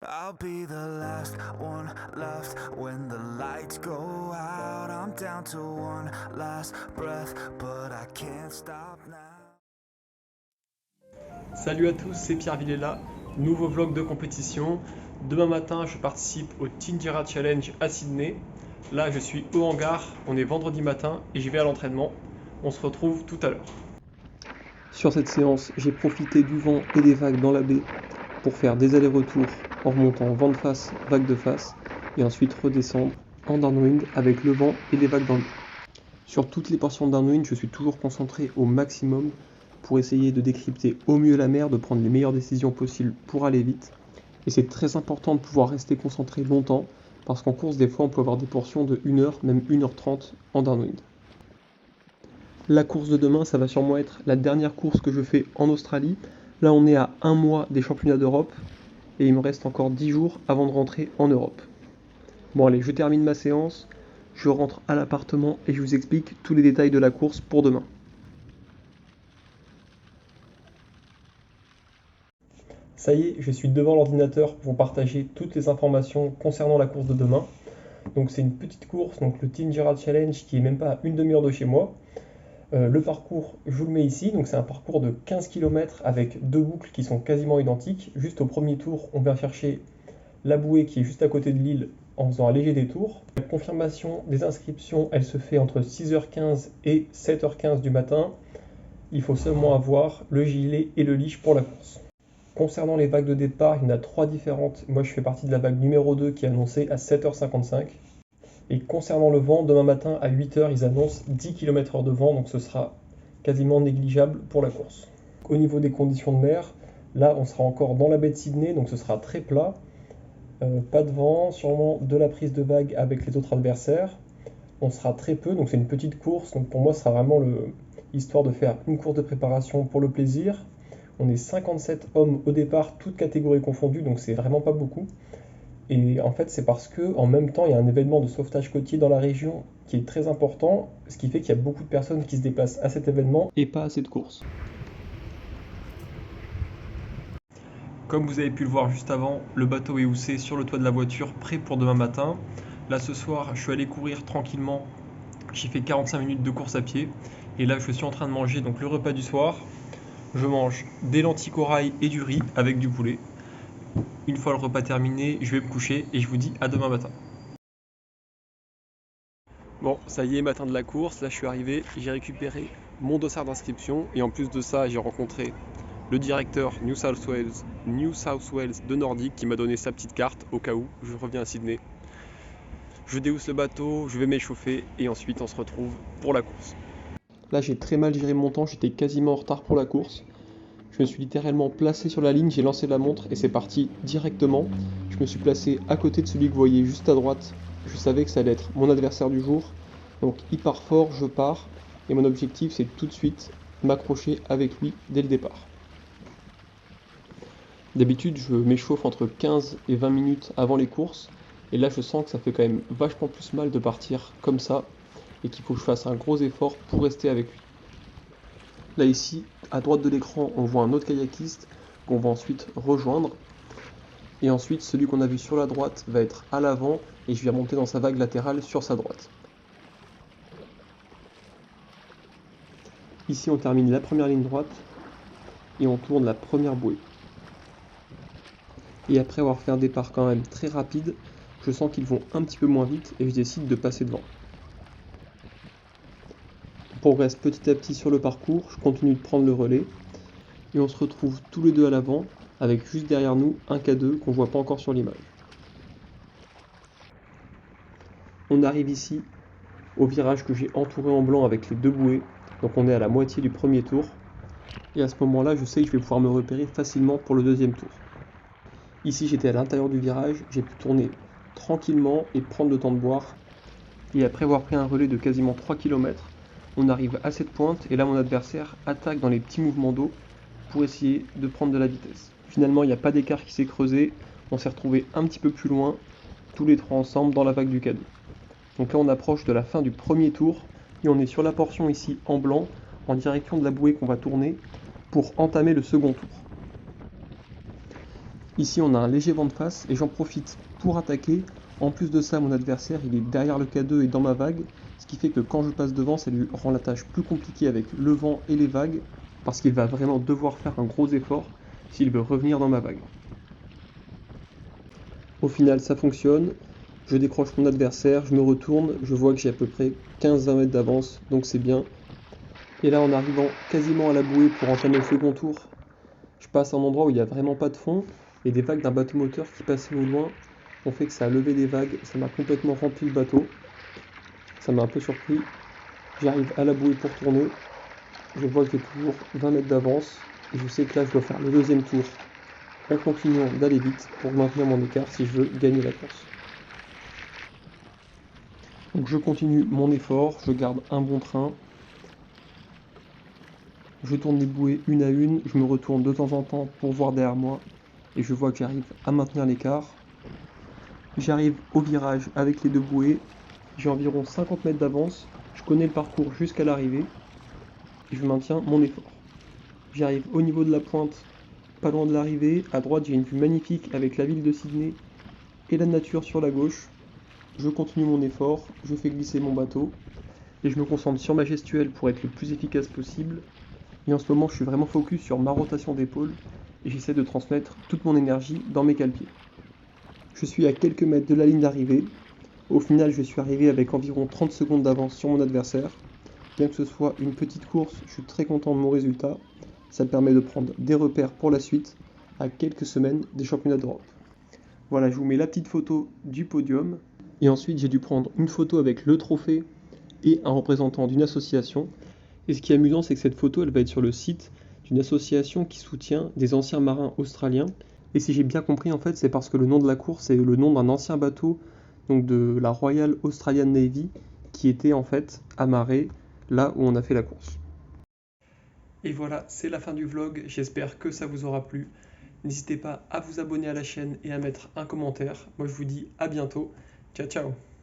I'll be the last one left when the lights go out. I'm down to one last breath, but I can't stop now. Salut à tous, c'est Pierre Villela, nouveau vlog de compétition. Demain matin, je participe au Tinjara Challenge à Sydney. Là, je suis au hangar, on est vendredi matin et j'y vais à l'entraînement. On se retrouve tout à l'heure. Sur cette séance, j'ai profité du vent et des vagues dans la baie pour faire des allers-retours en remontant vent de face, vague de face et ensuite redescendre en downwind avec le vent et les vagues dans l'eau. Sur toutes les portions de downwind, je suis toujours concentré au maximum pour essayer de décrypter au mieux la mer, de prendre les meilleures décisions possibles pour aller vite. Et c'est très important de pouvoir rester concentré longtemps, parce qu'en course, des fois, on peut avoir des portions de 1 heure, même 1h30 en downwind. La course de demain, ça va sûrement être la dernière course que je fais en Australie. Là, on est à 1 mois des championnats d'Europe, et il me reste encore 10 jours avant de rentrer en Europe. Bon allez, je termine ma séance, je rentre à l'appartement et je vous explique tous les détails de la course pour demain. Ça y est, je suis devant l'ordinateur pour vous partager toutes les informations concernant la course de demain. Donc c'est une petite course, donc le Tinjara Challenge qui est même pas à une demi-heure de chez moi. Le parcours, je vous le mets ici, donc c'est un parcours de 15 km avec deux boucles qui sont quasiment identiques. Juste au premier tour, on vient chercher la bouée qui est juste à côté de l'île en faisant un léger détour. La confirmation des inscriptions, elle se fait entre 6h15 et 7h15 du matin. Il faut seulement avoir le gilet et le leash pour la course. Concernant les vagues de départ, il y en a 3 différentes. Moi, je fais partie de la vague numéro 2 qui est annoncée à 7h55. Et concernant le vent, demain matin à 8h, ils annoncent 10 km/h de vent, donc ce sera quasiment négligeable pour la course. Au niveau des conditions de mer, là, on sera encore dans la baie de Sydney, donc ce sera très plat. Pas de vent, sûrement de la prise de vague avec les autres adversaires. On sera très peu, donc c'est une petite course. Donc pour moi, ce sera vraiment histoire de faire une course de préparation pour le plaisir. On est 57 hommes au départ, toutes catégories confondues, donc c'est vraiment pas beaucoup. Et en fait, c'est parce que en même temps, il y a un événement de sauvetage côtier dans la région qui est très important, ce qui fait qu'il y a beaucoup de personnes qui se déplacent à cet événement et pas à cette course. Comme vous avez pu le voir juste avant, le bateau est houssé sur le toit de la voiture, prêt pour demain matin. Là, ce soir, je suis allé courir tranquillement. J'ai fait 45 minutes de course à pied. Et là, je suis en train de manger donc le repas du soir. Je mange des lentilles corail et du riz avec du poulet. Une fois le repas terminé, je vais me coucher et je vous dis à demain matin. Bon, ça y est, matin de la course. Là, je suis arrivé, j'ai récupéré mon dossard d'inscription. Et en plus de ça, j'ai rencontré le directeur New South Wales de Nordic qui m'a donné sa petite carte au cas où je reviens à Sydney. Je déhousse le bateau, je vais m'échauffer et ensuite on se retrouve pour la course. Là j'ai très mal géré mon temps, j'étais quasiment en retard pour la course. Je me suis littéralement placé sur la ligne, j'ai lancé la montre et c'est parti directement. Je me suis placé à côté de celui que vous voyez juste à droite. Je savais que ça allait être mon adversaire du jour. Donc il part fort, je pars. Et mon objectif c'est tout de suite m'accrocher avec lui dès le départ. D'habitude, je m'échauffe entre 15 et 20 minutes avant les courses. Et là, je sens que ça fait quand même vachement plus mal de partir comme ça. Et qu'il faut que je fasse un gros effort pour rester avec lui. Là, ici, à droite de l'écran, on voit un autre kayakiste qu'on va ensuite rejoindre. Et ensuite, celui qu'on a vu sur la droite va être à l'avant. Et je vais remonter dans sa vague latérale sur sa droite. Ici, on termine la première ligne droite. Et on tourne la première bouée. Et après avoir fait un départ quand même très rapide, je sens qu'ils vont un petit peu moins vite et je décide de passer devant. On progresse petit à petit sur le parcours, je continue de prendre le relais et on se retrouve tous les deux à l'avant avec juste derrière nous un K2 qu'on voit pas encore sur l'image. On arrive ici au virage que j'ai entouré en blanc avec les deux bouées, donc on est à la moitié du premier tour et à ce moment-là je sais que je vais pouvoir me repérer facilement pour le deuxième tour. Ici j'étais à l'intérieur du virage, j'ai pu tourner tranquillement et prendre le temps de boire. Et après avoir pris un relais de quasiment 3 km, on arrive à cette pointe et là mon adversaire attaque dans les petits mouvements d'eau pour essayer de prendre de la vitesse. Finalement il n'y a pas d'écart qui s'est creusé, on s'est retrouvé un petit peu plus loin, tous les trois ensemble dans la vague du cadeau. Donc là on approche de la fin du premier tour et on est sur la portion ici en blanc en direction de la bouée qu'on va tourner pour entamer le second tour. Ici on a un léger vent de face et j'en profite pour attaquer. En plus de ça, mon adversaire il est derrière le K2 et dans ma vague, ce qui fait que quand je passe devant, ça lui rend la tâche plus compliquée avec le vent et les vagues, parce qu'il va vraiment devoir faire un gros effort s'il veut revenir dans ma vague. Au final ça fonctionne, je décroche mon adversaire, je me retourne, je vois que j'ai à peu près 15-20 mètres d'avance, donc c'est bien. Et là en arrivant quasiment à la bouée pour entamer le second tour, je passe à un endroit où il n'y a vraiment pas de fond, et des vagues d'un bateau moteur qui passaient au loin ont fait que ça a levé des vagues, ça m'a complètement rempli le bateau, ça m'a un peu surpris. J'arrive à la bouée pour tourner, je vois que j'ai toujours 20 mètres d'avance, et je sais que là je dois faire le deuxième tour en continuant d'aller vite pour maintenir mon écart si je veux gagner la course. Donc je continue mon effort, je garde un bon train, je tourne les bouées une à une, je me retourne de temps en temps pour voir derrière moi, et je vois que j'arrive à maintenir l'écart. J'arrive au virage avec les deux bouées, j'ai environ 50 mètres d'avance, je connais le parcours jusqu'à l'arrivée, et je maintiens mon effort. J'arrive au niveau de la pointe, pas loin de l'arrivée, à droite j'ai une vue magnifique avec la ville de Sydney et la nature sur la gauche. Je continue mon effort, je fais glisser mon bateau, et je me concentre sur ma gestuelle pour être le plus efficace possible. Et en ce moment, je suis vraiment focus sur ma rotation d'épaule et j'essaie de transmettre toute mon énergie dans mes cale-pieds. Je suis à quelques mètres de la ligne d'arrivée. Au final, je suis arrivé avec environ 30 secondes d'avance sur mon adversaire. Bien que ce soit une petite course, je suis très content de mon résultat. Ça me permet de prendre des repères pour la suite à quelques semaines des championnats d'Europe. Voilà, je vous mets la petite photo du podium. Et ensuite, j'ai dû prendre une photo avec le trophée et un représentant d'une association. Et ce qui est amusant, c'est que cette photo, elle va être sur le site d'une association qui soutient des anciens marins australiens. Et si j'ai bien compris, en fait, c'est parce que le nom de la course est le nom d'un ancien bateau, donc de la Royal Australian Navy, qui était en fait amarré là où on a fait la course. Et voilà, c'est la fin du vlog. J'espère que ça vous aura plu. N'hésitez pas à vous abonner à la chaîne et à mettre un commentaire. Moi, je vous dis à bientôt. Ciao, ciao!